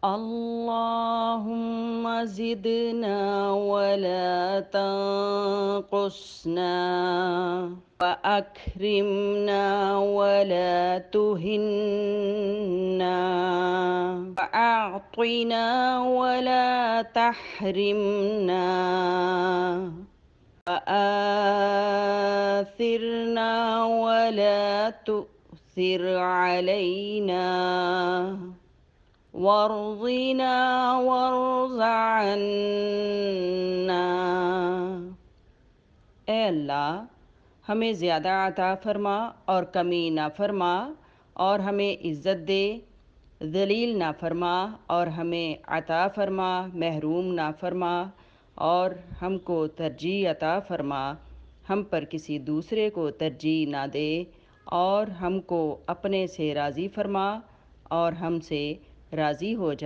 अल्लाहुम्मा ज़िदना वला तंक़ुसना व अक्रिमना वला तुहिन्ना व अअतिना वला तहरिमना व आथिरना वला तु'थिर अलैना वर्ज़िना वर्ज़अन्ना। ए अल्लाह, हमें ज़्यादा अता फरमा और कमी ना फरमा, और हमें इज़्ज़त दे। ज़लील ना फरमा और हमें अता फरमा, महरूम ना फरमा, और हमको तरजीह अता फरमा, हम पर किसी दूसरे को तरजीह ना दे, और हमको अपने से राज़ी फरमा और हमसे राज़ी हो जा।